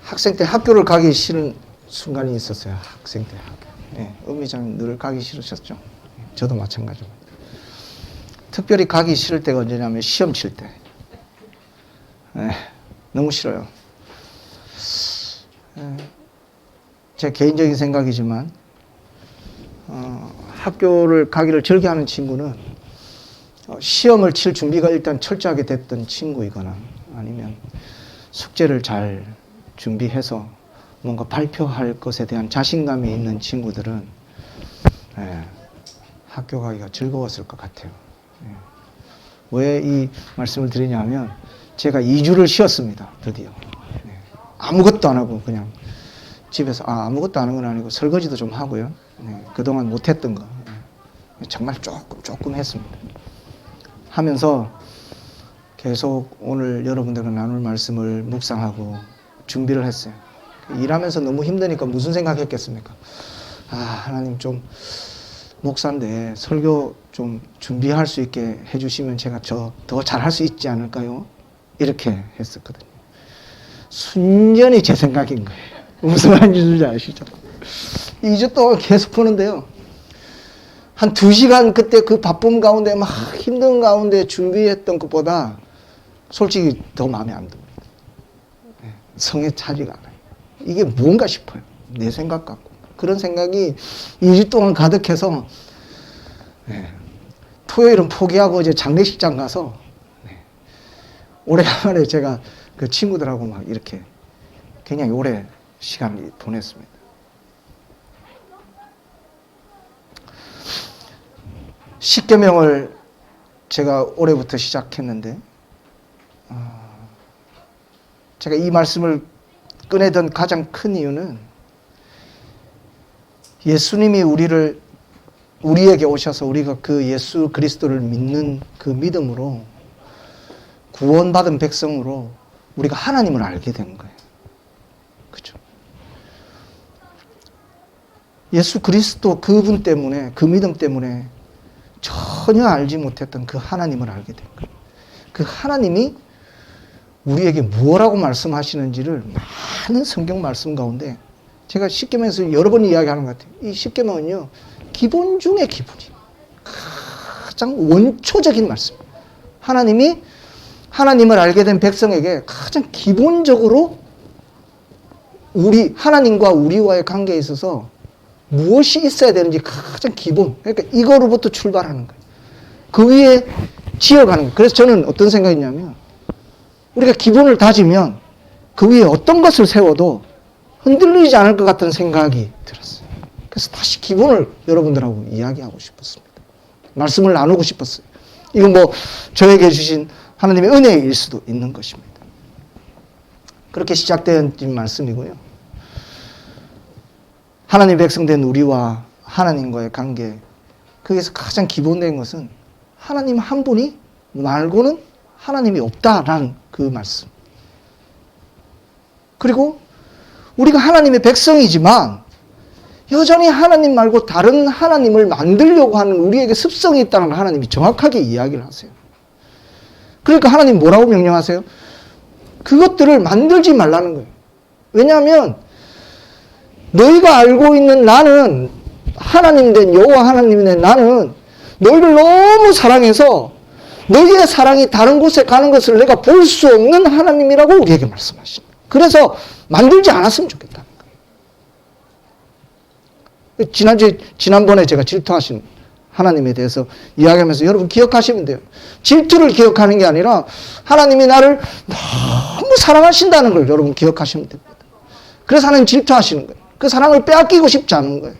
학생 때 학교를 가기 싫은 순간이 있었어요. 학생 때 학교. 네, 음미장 늘 가기 싫으셨죠? 저도 마찬가지입니다. 특별히 가기 싫을 때가 언제냐면 시험 칠 때. 네, 너무 싫어요. 제 개인적인 생각이지만 학교를 가기를 즐겨하는 친구는 시험을 칠 준비가 일단 철저하게 됐던 친구이거나 아니면 숙제를 잘 준비해서 뭔가 발표할 것에 대한 자신감이 있는 친구들은 학교 가기가 즐거웠을 것 같아요. 왜 이 말씀을 드리냐면 제가 2주를 쉬었습니다. 드디어. 아무것도 안 하고 그냥 집에서 아무것도 안 한 건 아니고 설거지도 좀 하고요. 그동안 못했던 거 정말 조금 했습니다. 하면서 계속 오늘 여러분들과 나눌 말씀을 묵상하고 준비를 했어요. 일하면서 너무 힘드니까 무슨 생각했겠습니까? 하나님 좀 목사인데 설교 좀 준비할 수 있게 해주시면 제가 더 잘할 수 있지 않을까요? 이렇게 했었거든요. 순전히 제 생각인 거예요. 무슨 말인지 아시죠? 2주 동안 계속 푸는데요. 한 2시간 그때 그 바쁨 가운데 막 힘든 가운데 준비했던 것보다 솔직히 더 마음에 안 듭니다. 성에 차지가 않아요. 이게 뭔가 싶어요. 내 생각 같고. 그런 생각이 2주 동안 가득해서 토요일은 포기하고 이제 장례식장 가서 오래간만에 제가 그 친구들하고 막 이렇게 굉장히 오래 시간을 보냈습니다. 십계명을 제가 올해부터 시작했는데 제가 이 말씀을 꺼내던 가장 큰 이유는 예수님이 우리에게 오셔서 우리가 그 예수 그리스도를 믿는 그 믿음으로 구원받은 백성으로 우리가 하나님을 알게 된 거예요. 그죠? 예수 그리스도 그분 때문에, 그 믿음 때문에 전혀 알지 못했던 그 하나님을 알게 된 거예요. 그 하나님이 우리에게 뭐라고 말씀하시는지를 많은 성경 말씀 가운데 제가 십계명에서 여러 번 이야기하는 것 같아요. 이 십계명은요, 기본 중에 기본이에요. 가장 원초적인 말씀. 하나님이 하나님을 알게 된 백성에게 가장 기본적으로 우리 하나님과 우리와의 관계에 있어서 무엇이 있어야 되는지 가장 기본. 그러니까 이거로부터 출발하는 거예요. 그 위에 지어가는 거예요. 그래서 저는 어떤 생각이냐면 우리가 기본을 다지면 그 위에 어떤 것을 세워도 흔들리지 않을 것 같은 생각이 들었어요. 그래서 다시 기본을 여러분들하고 이야기하고 싶었습니다. 말씀을 나누고 싶었어요. 이건 뭐 저에게 주신 하나님의 은혜일 수도 있는 것입니다. 그렇게 시작된 말씀이고요. 하나님 백성된 우리와 하나님과의 관계, 거기서 가장 기본된 것은 하나님 한 분이 말고는 하나님이 없다라는 그 말씀. 그리고 우리가 하나님의 백성이지만 여전히 하나님 말고 다른 하나님을 만들려고 하는 우리에게 습성이 있다는 걸 하나님이 정확하게 이야기를 하세요. 그러니까 하나님 뭐라고 명령하세요? 그것들을 만들지 말라는 거예요. 왜냐하면 너희가 알고 있는 나는 하나님 된 여호와 하나님 된 나는 너희를 너무 사랑해서 너희의 사랑이 다른 곳에 가는 것을 내가 볼 수 없는 하나님이라고 우리에게 말씀하십니다. 그래서 만들지 않았으면 좋겠다는 거예요. 지난번에 제가 질투하신 하나님에 대해서 이야기하면서 여러분 기억하시면 돼요. 질투를 기억하는 게 아니라 하나님이 나를 너무 사랑하신다는 걸 여러분 기억하시면 됩니다. 그래서 하나님 질투하시는 거예요. 그 사랑을 빼앗기고 싶지 않은 거예요.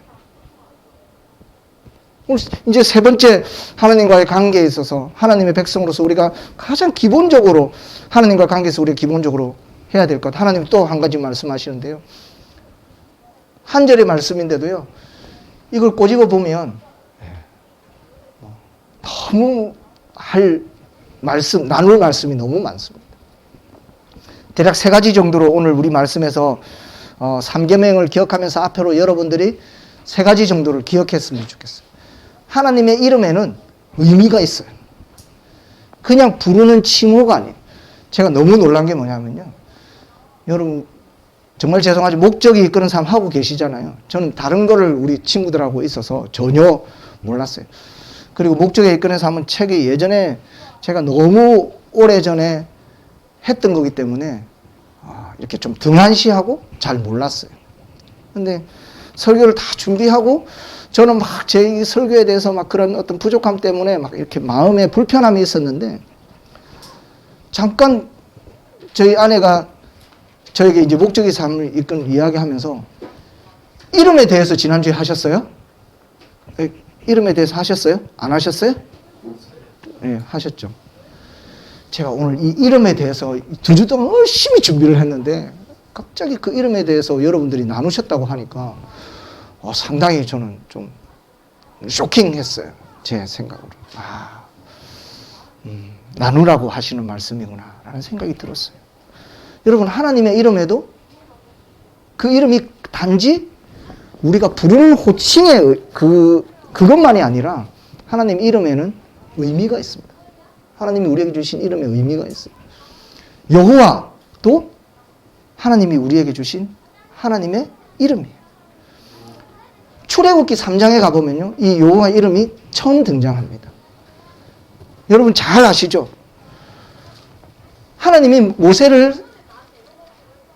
이제 세 번째 하나님과의 관계에 있어서 하나님의 백성으로서 우리가 가장 기본적으로 하나님과 관계에서 우리가 기본적으로 해야 될 것. 하나님 또 한 가지 말씀하시는데요. 한 절의 말씀인데도요. 이걸 꼬집어 보면 너무 나눌 말씀이 너무 많습니다. 대략 3가지 정도로 오늘 우리 말씀에서 3계명을 기억하면서 앞으로 여러분들이 3가지 정도를 기억했으면 좋겠어요. 하나님의 이름에는 의미가 있어요. 그냥 부르는 칭호가 아니에요. 제가 너무 놀란 게 뭐냐면요. 여러분 정말 죄송하지 목적이 이끄는 삶 하고 계시잖아요. 저는 다른 거를 우리 친구들하고 있어서 전혀 몰랐어요. 그리고 목적에 이끄는 삶은 책이 예전에 제가 너무 오래전에 했던 거기 때문에 이렇게 좀 등한시하고 잘 몰랐어요. 근데 설교를 다 준비하고 저는 막 제 설교에 대해서 막 그런 어떤 부족함 때문에 막 이렇게 마음에 불편함이 있었는데 잠깐 저희 아내가 저에게 이제 목적의 삶을 이끈 이야기하면서 이름에 대해서 지난주에 하셨어요? 이름에 대해서 하셨어요? 안 하셨어요? 네, 하셨죠. 제가 오늘 이 이름에 대해서 2주 동안 열심히 준비를 했는데 갑자기 그 이름에 대해서 여러분들이 나누셨다고 하니까 상당히 저는 좀 쇼킹했어요. 제 생각으로. 나누라고 하시는 말씀이구나 라는 생각이 들었어요. 여러분 하나님의 이름에도 그 이름이 단지 우리가 부르는 호칭의 그것만이 아니라 하나님 이름에는 의미가 있습니다. 하나님이 우리에게 주신 이름에 의미가 있어요. 여호와도 하나님이 우리에게 주신 하나님의 이름이에요. 출애굽기 3장에 가보면요, 이 여호와 이름이 처음 등장합니다. 여러분 잘 아시죠? 하나님이 모세를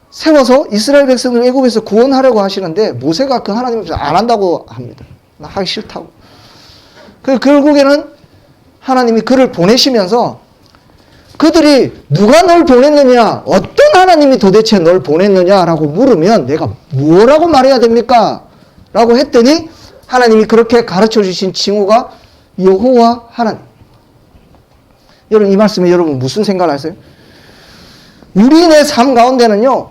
세워서 이스라엘 백성을 애굽에서 구원하려고 하시는데 모세가 그 하나님 앞에서 안 한다고 합니다. 나 하기 싫다고. 결국에는 하나님이 그를 보내시면서 그들이 누가 널 보냈느냐, 어떤 하나님이 도대체 널 보냈느냐라고 물으면 내가 뭐라고 말해야 됩니까? 라고 했더니 하나님이 그렇게 가르쳐 주신 칭호가 여호와 하나님. 여러분 이 말씀에 여러분 무슨 생각을 하세요? 우리의 삶 가운데는요,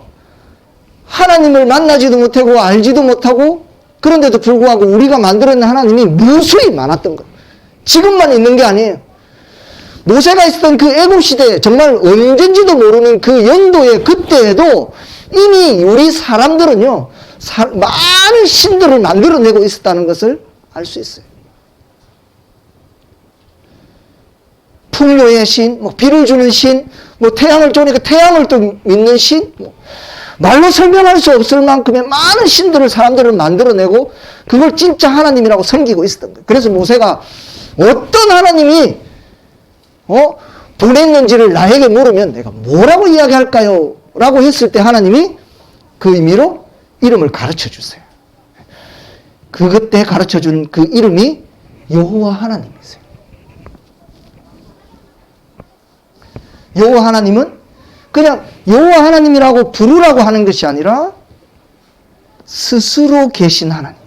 하나님을 만나지도 못하고 알지도 못하고 그런데도 불구하고 우리가 만들어낸 하나님이 무수히 많았던 것. 지금만 있는 게 아니에요. 모세가 있었던 그 애굽 시대에 정말 언젠지도 모르는 그 연도의 그때에도 이미 우리 사람들은요, 많은 신들을 만들어내고 있었다는 것을 알 수 있어요. 풍요의 신, 비를 주는 신, 태양을 쪼니까 태양을 또 믿는 신, 말로 설명할 수 없을 만큼의 많은 신들을 사람들을 만들어내고 그걸 진짜 하나님이라고 섬기고 있었던 거예요. 그래서 모세가 어떤 하나님이 보냈는지를 나에게 물으면 내가 뭐라고 이야기할까요? 라고 했을 때 하나님이 그 의미로 이름을 가르쳐 주세요. 그때 가르쳐 준 그 이름이 여호와 하나님이세요. 여호와 하나님은 그냥 여호와 하나님이라고 부르라고 하는 것이 아니라 스스로 계신 하나님,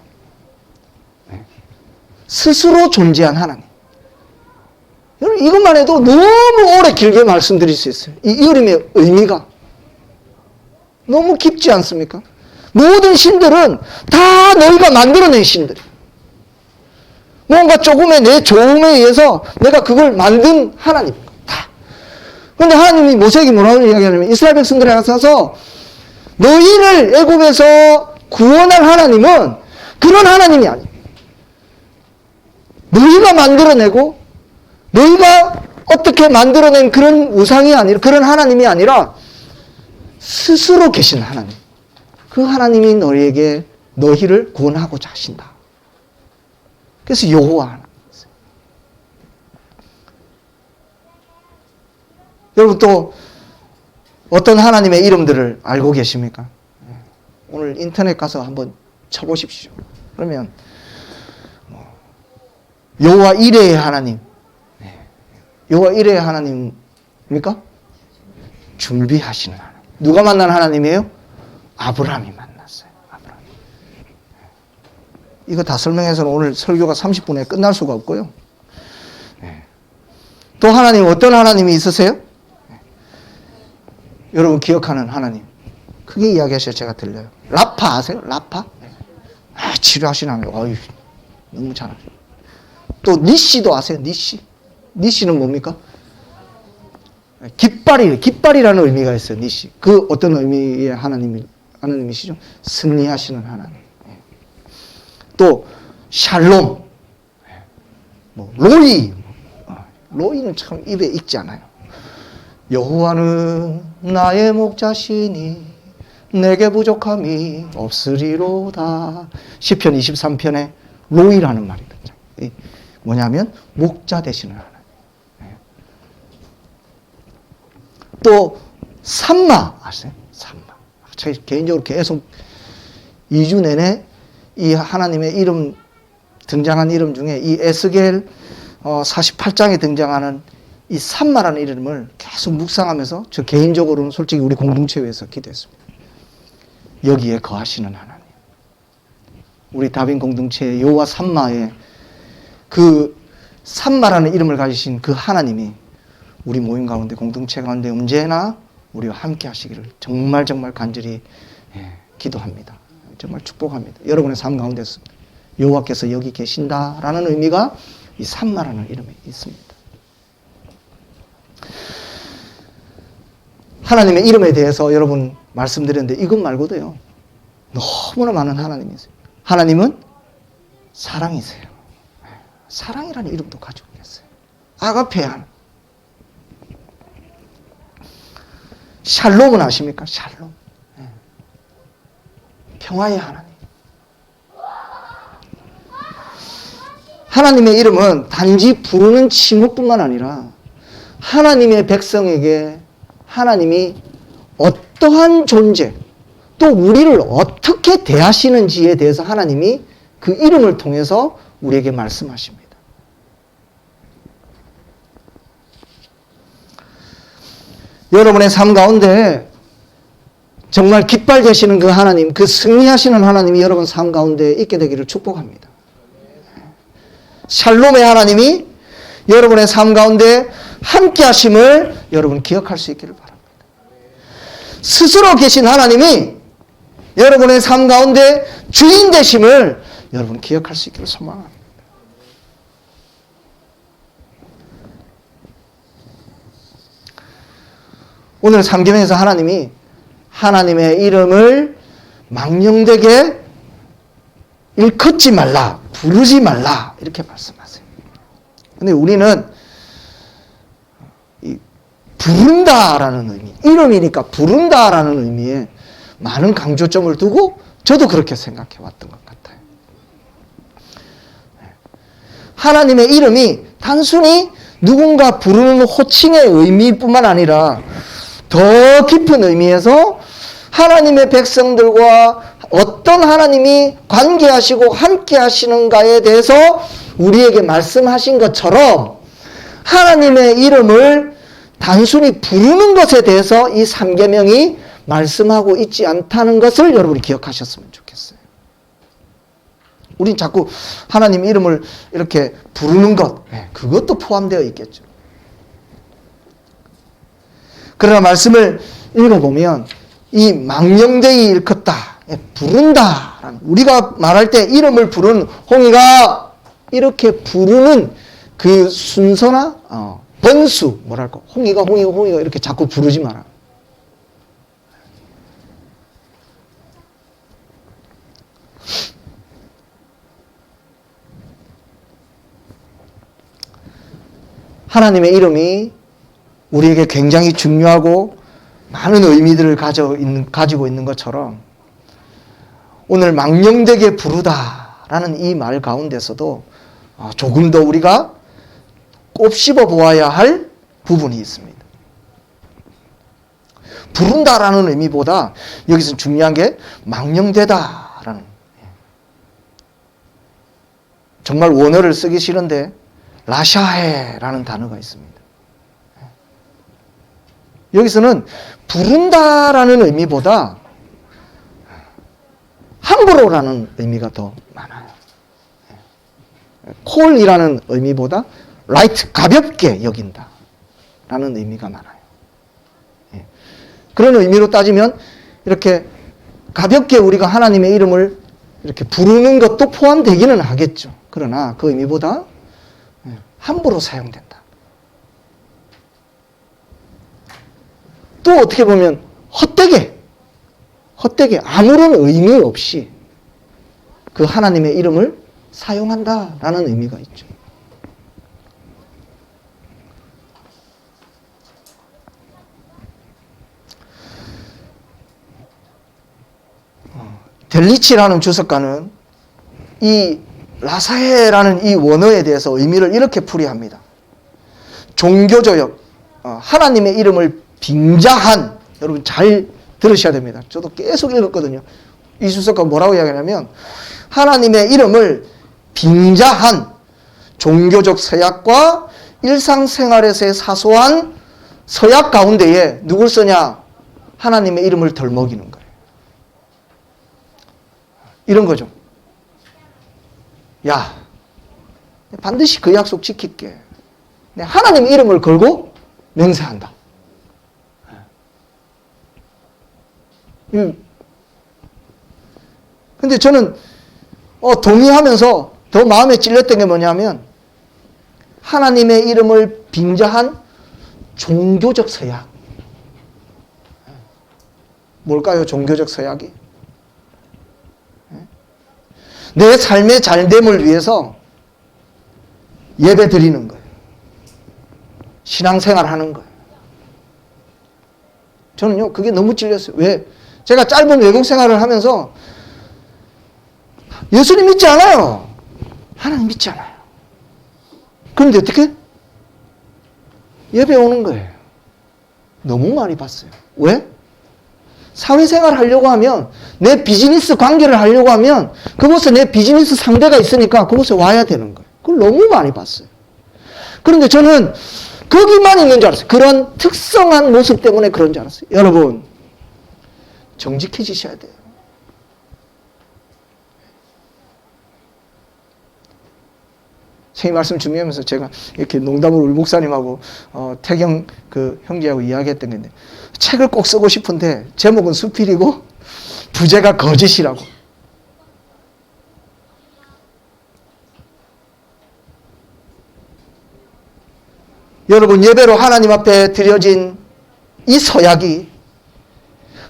스스로 존재한 하나님. 여러분 이것만 해도 너무 오래 길게 말씀드릴 수 있어요. 이 이름의 의미가 너무 깊지 않습니까? 모든 신들은 다 너희가 만들어낸 신들이에요. 뭔가 조금의 내 조음에 의해서 내가 그걸 만든 하나님. 그런데 하나님이 모세에게 뭐라고 이야기하냐면 이스라엘 백성들에 가서 너희를 애굽에서 구원할 하나님은 그런 하나님이 아니에요. 너희가 만들어내고 너희가 어떻게 만들어낸 그런 우상이 아니라 그런 하나님이 아니라 스스로 계신 하나님. 그 하나님이 너희를 구원하고자 하신다. 그래서 여호와 하나님. 여러분 또 어떤 하나님의 이름들을 알고 계십니까? 오늘 인터넷 가서 한번 쳐보십시오. 그러면 여호와 이레의 하나님, 여호와 이레의 하나님입니까? 준비하시는 하나님. 누가 만난 하나님이에요? 아브라함이 만났어요. 아브라함. 이거 다 설명해서는 오늘 설교가 30분에 끝날 수가 없고요. 또 하나님 어떤 하나님이 있으세요? 여러분 기억하는 하나님. 크게 이야기하셔야 제가 들려요. 라파 아세요? 라파? 치료하시는 하나님. 어휴, 너무 잘하죠. 또 니시도 아세요? 니시? 니시는 뭡니까? 깃발이라는 의미가 있어요. 니시. 그 어떤 의미의 하나님이시죠? 승리하시는 하나님. 또 샬롬. 로이. 로이는 참 입에 익지 않아요. 여호와는 나의 목자시니 내게 부족함이 없으리로다. 시편 23편에 로이라는 말이 등장. 뭐냐면 목자 되시는 하나님. 또 삼마 아세요? 삼마. 제가 개인적으로 계속 2주 내내 이 하나님의 이름 등장한 이름 중에 이 에스겔 48장에 등장하는 이 삼마라는 이름을 계속 묵상하면서 저 개인적으로는 솔직히 우리 공동체 위해서 기도했습니다. 여기에 거하시는 하나님. 우리 다빈 공동체의 여호와 삼마의 그 삼마라는 이름을 가지신 그 하나님이 우리 모임 가운데 공동체 가운데 언제나 우리와 함께 하시기를 정말 간절히 기도합니다. 정말 축복합니다. 여러분의 삶 가운데서 여호와께서 여기 계신다라는 의미가 이 삼마라는 이름에 있습니다. 하나님의 이름에 대해서 여러분 말씀드렸는데 이것 말고도요. 너무나 많은 하나님이 있어요. 하나님은 사랑이세요. 사랑이라는 이름도 가지고 계세요. 아가페 하나님. 샬롬은 아십니까? 샬롬. 평화의 하나님. 하나님의 이름은 단지 부르는 칭호뿐만 아니라 하나님의 백성에게 하나님이 어떠한 존재, 또 우리를 어떻게 대하시는지에 대해서 하나님이 그 이름을 통해서 우리에게 말씀하십니다. 여러분의 삶 가운데 정말 깃발 되시는 그 하나님, 그 승리하시는 하나님이 여러분 삶 가운데 있게 되기를 축복합니다. 샬롬의 하나님이 여러분의 삶 가운데 함께 하심을 여러분 기억할 수 있기를 바랍니다. 스스로 계신 하나님이 여러분의 삶 가운데 주인 되심을 여러분 기억할 수 있기를 소망합니다. 오늘 상계명에서 하나님이 하나님의 이름을 망령되게 일컫지 말라, 부르지 말라 이렇게 말씀하세요. 근데 우리는 부른다라는 의미, 이름이니까 부른다라는 의미에 많은 강조점을 두고 저도 그렇게 생각해 왔던 것 같아요. 하나님의 이름이 단순히 누군가 부르는 호칭의 의미뿐만 아니라 더 깊은 의미에서 하나님의 백성들과 어떤 하나님이 관계하시고 함께 하시는가에 대해서 우리에게 말씀하신 것처럼 하나님의 이름을 단순히 부르는 것에 대해서 이 3계명이 말씀하고 있지 않다는 것을 여러분이 기억하셨으면 좋겠어요. 우린 자꾸 하나님 이름을 이렇게 부르는 것, 그것도 포함되어 있겠죠. 그러나 말씀을 읽어보면 이 망령되이 일컫다, 부른다. 우리가 말할 때 이름을 부르는 홍이가 이렇게 부르는 그 순서나 번수, 뭐랄까, 홍이가 이렇게 자꾸 부르지 마라. 하나님의 이름이 우리에게 굉장히 중요하고 많은 의미들을 가지고 있는 것처럼 오늘 망령되게 부르다라는 이 말 가운데서도 조금 더 우리가 곱씹어 보아야 할 부분이 있습니다. 부른다라는 의미보다 여기서 중요한 게 망령되다라는, 정말 원어를 쓰기 싫은데 라샤헤라는 단어가 있습니다. 여기서는 부른다라는 의미보다 함부로라는 의미가 더 많아요. 콜이라는 의미보다 라이트, 가볍게 여긴다 라는 의미가 많아요. 그런 의미로 따지면 이렇게 가볍게 우리가 하나님의 이름을 이렇게 부르는 것도 포함되기는 하겠죠. 그러나 그 의미보다 함부로 사용된다. 또 어떻게 보면 헛되게 아무런 의미 없이 그 하나님의 이름을 사용한다라는 의미가 있죠. 델리치라는 주석가는 이 라사해라는 이 원어에 대해서 의미를 이렇게 풀이합니다. 종교조역, 하나님의 이름을 빙자한, 여러분 잘 들으셔야 됩니다. 저도 계속 읽었거든요. 이 주석가 뭐라고 이야기하냐면 하나님의 이름을 빙자한 종교적 서약과 일상생활에서의 사소한 서약 가운데에 누굴 쓰냐? 하나님의 이름을 덜먹이는 거예요. 이런 거죠. 야, 반드시 그 약속 지킬게. 하나님 이름을 걸고 맹세한다. 근데 저는 동의하면서 더 마음에 찔렸던 게 뭐냐면 하나님의 이름을 빙자한 종교적 서약. 뭘까요? 종교적 서약이? 내 삶의 잘됨을 위해서 예배 드리는 거예요. 신앙생활 하는 거예요. 저는요, 그게 너무 찔렸어요. 왜? 제가 짧은 외국 생활을 하면서 예수님 믿지 않아요. 하나님 믿지 않아요. 그런데 어떻게? 예배 오는 거예요. 너무 많이 봤어요. 왜? 사회생활 하려고 하면, 내 비즈니스 관계를 하려고 하면 그곳에 내 비즈니스 상대가 있으니까 그곳에 와야 되는 거예요. 그걸 너무 많이 봤어요. 그런데 저는 거기만 있는 줄 알았어요. 그런 특성한 모습 때문에 그런 줄 알았어요. 여러분, 정직해지셔야 돼요. 선생님 말씀 준비하면서 제가 이렇게 농담으로 우리 목사님하고 태경 그 형제하고 이야기했던 건데, 책을 꼭 쓰고 싶은데 제목은 수필이고 부제가 거짓이라고. 여러분, 예배로 하나님 앞에 드려진 이 서약이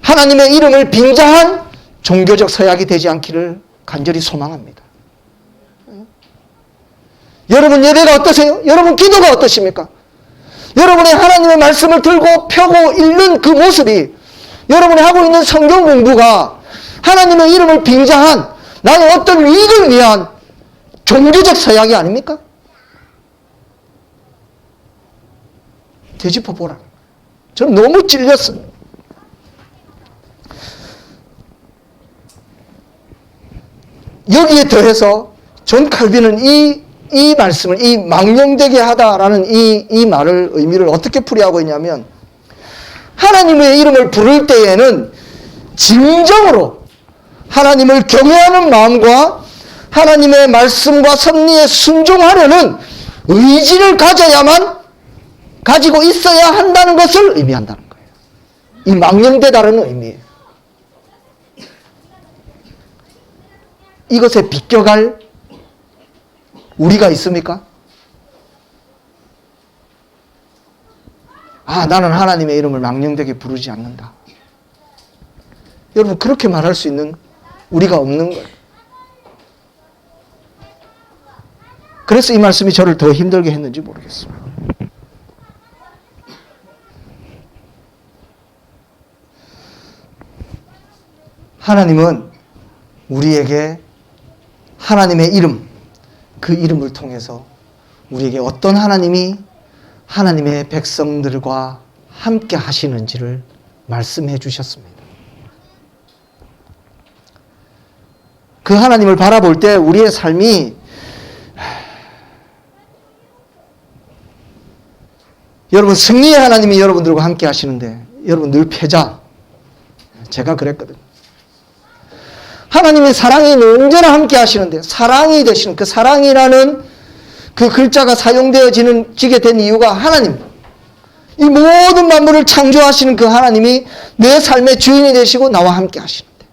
하나님의 이름을 빙자한 종교적 서약이 되지 않기를 간절히 소망합니다. 여러분 예배가 어떠세요? 여러분 기도가 어떠십니까? 여러분의 하나님의 말씀을 들고 펴고 읽는 그 모습이, 여러분이 하고 있는 성경 공부가 하나님의 이름을 빙자한 나의 어떤 이익을 위한 종교적 서약이 아닙니까? 되짚어 보라. 저는 너무 찔렸어요. 여기에 더해서 존 칼빈은 이 말씀을, 이 망령되게 하다라는 이 말을, 의미를 어떻게 풀이하고 있냐면, 하나님의 이름을 부를 때에는 진정으로 하나님을 경외하는 마음과 하나님의 말씀과 섭리에 순종하려는 의지를 가지고 있어야 한다는 것을 의미한다는 거예요. 이 망령되다라는 의미예요. 이것에 비껴갈 우리가 있습니까? 나는 하나님의 이름을 망령되게 부르지 않는다. 여러분, 그렇게 말할 수 있는 우리가 없는 거예요. 그래서 이 말씀이 저를 더 힘들게 했는지 모르겠습니다. 하나님은 우리에게 하나님의 이름, 그 이름을 통해서 우리에게 어떤 하나님이 하나님의 백성들과 함께 하시는지를 말씀해 주셨습니다. 그 하나님을 바라볼 때 우리의 삶이, 여러분 승리의 하나님이 여러분들과 함께 하시는데 여러분 늘 패자. 제가 그랬거든요. 하나님의 사랑이 언제나 함께 하시는데, 사랑이 되시는, 그 사랑이라는 그 글자가 사용되어지게 된 이유가 하나님, 이 모든 만물을 창조하시는 그 하나님이 내 삶의 주인이 되시고 나와 함께 하시는데,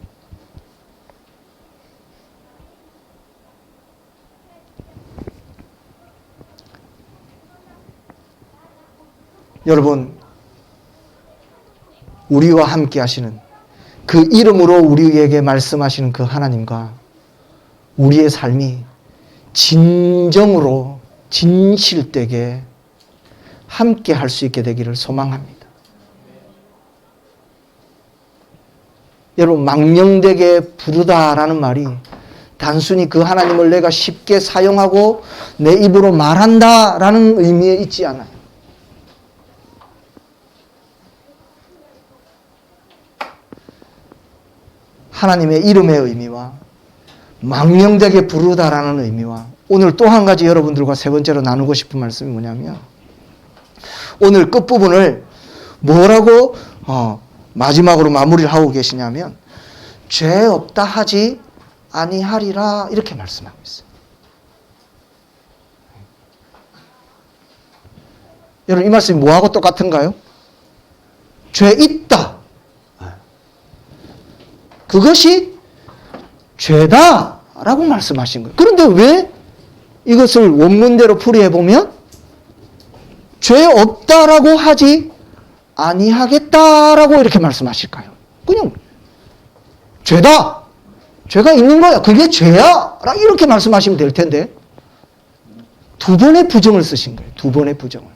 여러분, 우리와 함께 하시는 그 이름으로 우리에게 말씀하시는 그 하나님과 우리의 삶이 진정으로 진실되게 함께 할 수 있게 되기를 소망합니다. 여러분, 망령되게 부르다라는 말이 단순히 그 하나님을 내가 쉽게 사용하고 내 입으로 말한다라는 의미에 있지 않아요. 하나님의 이름의 의미와 망령되게 부르다라는 의미와, 오늘 또 한 가지 여러분들과 세 번째로 나누고 싶은 말씀이 뭐냐면, 오늘 끝부분을 뭐라고 마지막으로 마무리를 하고 계시냐면, 죄 없다 하지 아니하리라, 이렇게 말씀하고 있어요. 여러분, 이 말씀이 뭐하고 똑같은가요? 죄 있다, 그것이 죄다라고 말씀하신 거예요. 그런데 왜 이것을 원문대로 풀이해보면 죄 없다라고 하지 아니하겠다라고 이렇게 말씀하실까요? 그냥 죄다, 죄가 있는 거야, 그게 죄야, 이렇게 말씀하시면 될 텐데 두 번의 부정을 쓰신 거예요. 두 번의 부정을.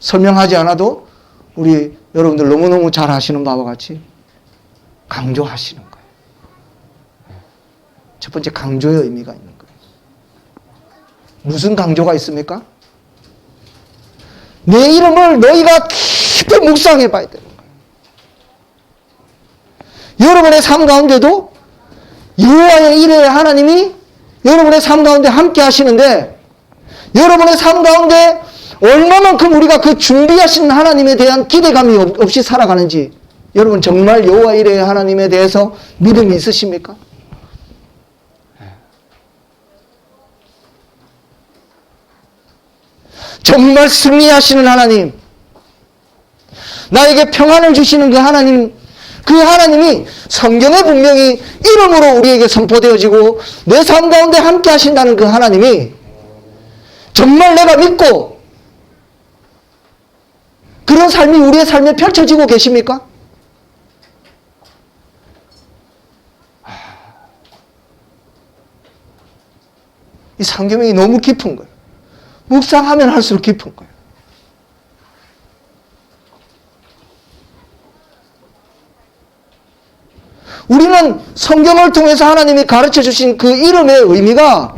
설명하지 않아도 우리 여러분들 너무너무 잘 아시는 바와 같이 강조하시는 거예요. 첫 번째, 강조의 의미가 있는 거예요. 무슨 강조가 있습니까? 내 이름을 너희가 깊이 묵상해 봐야 되는 거예요. 여러분의 삶 가운데도 여호와의 이레의 하나님이 여러분의 삶 가운데 함께 하시는데, 여러분의 삶 가운데 얼마만큼 우리가 그 준비하신 하나님에 대한 기대감이 없이 살아가는지, 여러분 정말 여호와 이레의 하나님에 대해서 믿음이 있으십니까? 정말 승리하시는 하나님, 나에게 평안을 주시는 그 하나님, 그 하나님이 성경에 분명히 이름으로 우리에게 선포되어지고 내 삶 가운데 함께 하신다는 그 하나님이 정말 내가 믿고 그런 삶이 우리의 삶에 펼쳐지고 계십니까? 이 상계명이 너무 깊은 거예요. 묵상하면 할수록 깊은 거예요. 우리는 성경을 통해서 하나님이 가르쳐 주신 그 이름의 의미가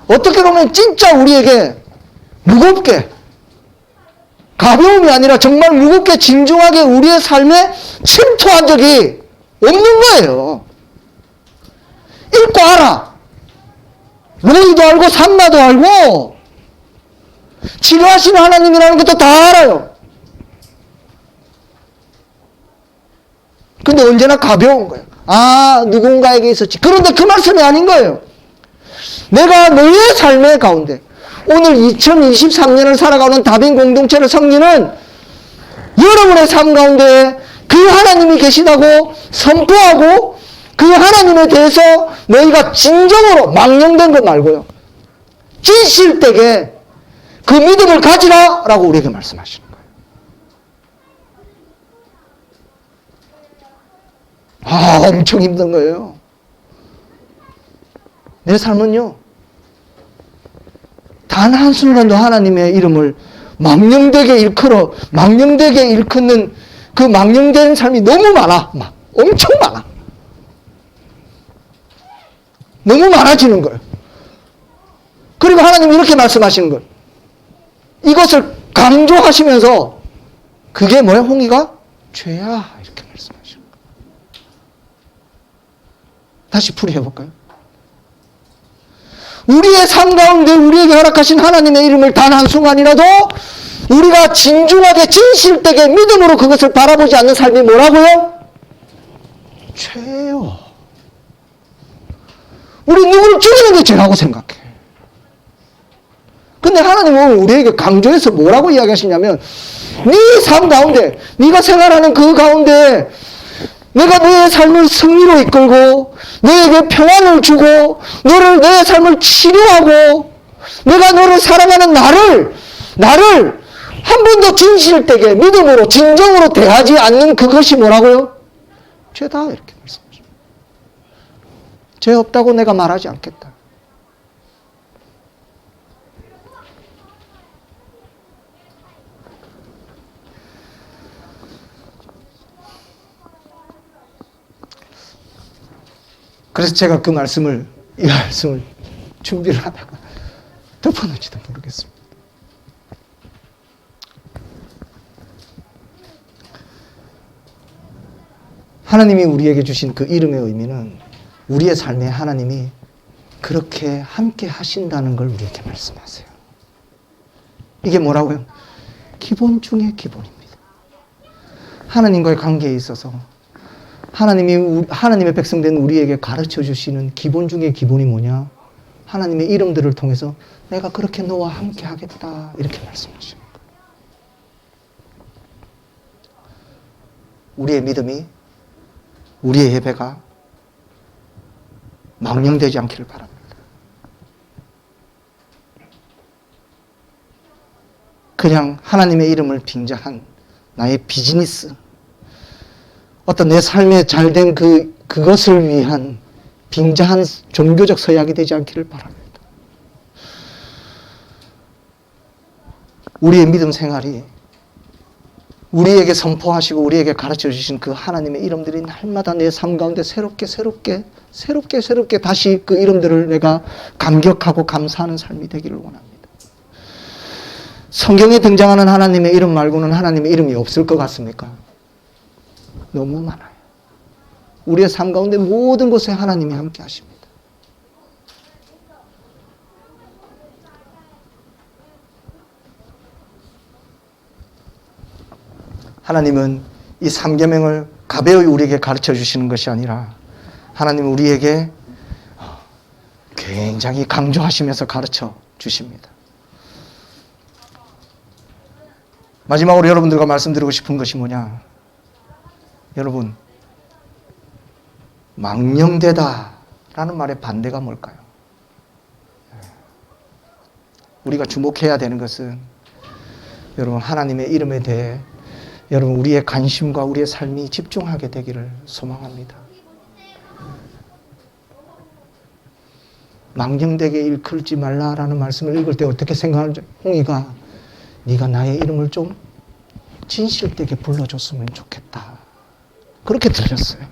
어떻게 보면 진짜 우리에게 무겁게, 가벼움이 아니라 정말 무겁게 진중하게 우리의 삶에 침투한 적이 없는 거예요. 읽고 알아. 로이도 알고 산마도 알고 치료하시는 하나님이라는 것도 다 알아요. 근데 언제나 가벼운 거예요. 아, 누군가에게 있었지. 그런데 그 말씀이 아닌 거예요. 내가 너의 삶의 가운데, 오늘 2023년을 살아가는 다빈 공동체를 섬기는 여러분의 삶 가운데 그 하나님이 계시다고 선포하고 그 하나님에 대해서 너희가 진정으로 망령된 것 말고요, 진실되게 그 믿음을 가지라 라고 우리에게 말씀하시는 거예요. 아, 엄청 힘든 거예요. 내 삶은요, 단 한순간도 하나님의 이름을 망령되게 일컫는 그 망령된 삶이 너무 많아. 막 엄청 많아. 너무 많아지는 거예요. 그리고 하나님이 이렇게 말씀하시는 거예요. 이것을 강조하시면서 그게 뭐야, 홍이가? 죄야, 이렇게 말씀하시는 거예요. 다시 풀이해볼까요? 우리의 삶 가운데 우리에게 허락하신 하나님의 이름을 단 한순간이라도 우리가 진중하게 진실되게 믿음으로 그것을 바라보지 않는 삶이 뭐라고요? 죄요. 우리 누구를 죽이는 게 죄라고 생각해. 근데 하나님은 우리에게 강조해서 뭐라고 이야기하시냐면, 네 삶 가운데, 네가 생활하는 그 가운데 내가 너의 삶을 승리로 이끌고 너에게 평안을 주고 너를, 너의 삶을 치료하고 내가 너를 사랑하는 나를 한 번도 진실되게 믿음으로 진정으로 대하지 않는 그것이 뭐라고요? 죄다, 이렇게 말씀하십니다. 죄 없다고 내가 말하지 않겠다. 그래서 제가 이 말씀을 준비를 하다가 덮어놓지도 모르겠습니다. 하나님이 우리에게 주신 그 이름의 의미는 우리의 삶에 하나님이 그렇게 함께 하신다는 걸 우리에게 말씀하세요. 이게 뭐라고요? 기본 중의 기본입니다. 하나님과의 관계에 있어서 하나님의 백성된 우리에게 가르쳐 주시는 기본 중의 기본이 뭐냐? 하나님의 이름들을 통해서 내가 그렇게 너와 함께 하겠다 이렇게 말씀하십니다. 우리의 믿음이, 우리의 예배가 망령되지 않기를 바랍니다. 그냥 하나님의 이름을 빙자한 나의 비즈니스, 어떤 내 삶에 잘된 그것을 위한 빙자한 종교적 서약이 되지 않기를 바랍니다. 우리의 믿음 생활이 우리에게 선포하시고 우리에게 가르쳐 주신 그 하나님의 이름들이 날마다 내 삶 가운데 새롭게 다시 그 이름들을 내가 감격하고 감사하는 삶이 되기를 원합니다. 성경에 등장하는 하나님의 이름 말고는 하나님의 이름이 없을 것 같습니까? 너무 많아요. 우리의 삶 가운데 모든 곳에 하나님이 함께 하십니다. 하나님은 이 삼계명을 가벼이 우리에게 가르쳐 주시는 것이 아니라 하나님은 우리에게 굉장히 강조하시면서 가르쳐 주십니다. 마지막으로 여러분들과 말씀드리고 싶은 것이 뭐냐? 여러분, 망령되다 라는 말의 반대가 뭘까요? 우리가 주목해야 되는 것은 여러분 하나님의 이름에 대해 여러분 우리의 관심과 우리의 삶이 집중하게 되기를 소망합니다. 망령되게 일컬지 말라라는 말씀을 읽을 때 어떻게 생각하는지, 홍이가 네가 나의 이름을 좀 진실되게 불러줬으면 좋겠다. 그렇게 들렸어요.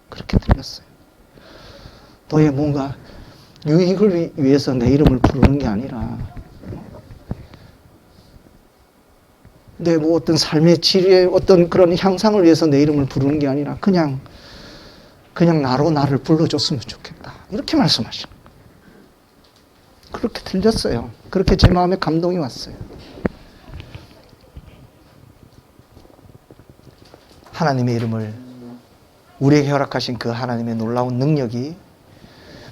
그렇게 들렸어요. 너의 뭔가 유익을 위해서 내 이름을 부르는 게 아니라 내 뭐 어떤 삶의 질의 어떤 그런 향상을 위해서 내 이름을 부르는 게 아니라 그냥 나로 나를 불러줬으면 좋겠다. 이렇게 말씀하시는 거예요. 그렇게 들렸어요. 그렇게 제 마음에 감동이 왔어요. 하나님의 이름을 우리에게 허락하신 그 하나님의 놀라운 능력이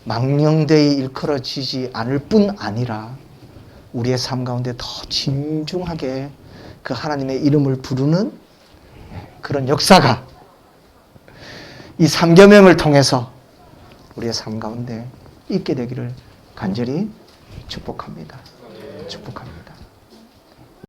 망령되이 일컬어지지 않을 뿐 아니라 우리의 삶 가운데 더 진중하게 그 하나님의 이름을 부르는 그런 역사가 이 삼계명을 통해서 우리의 삶 가운데 있게 되기를 간절히 축복합니다. 축복합니다.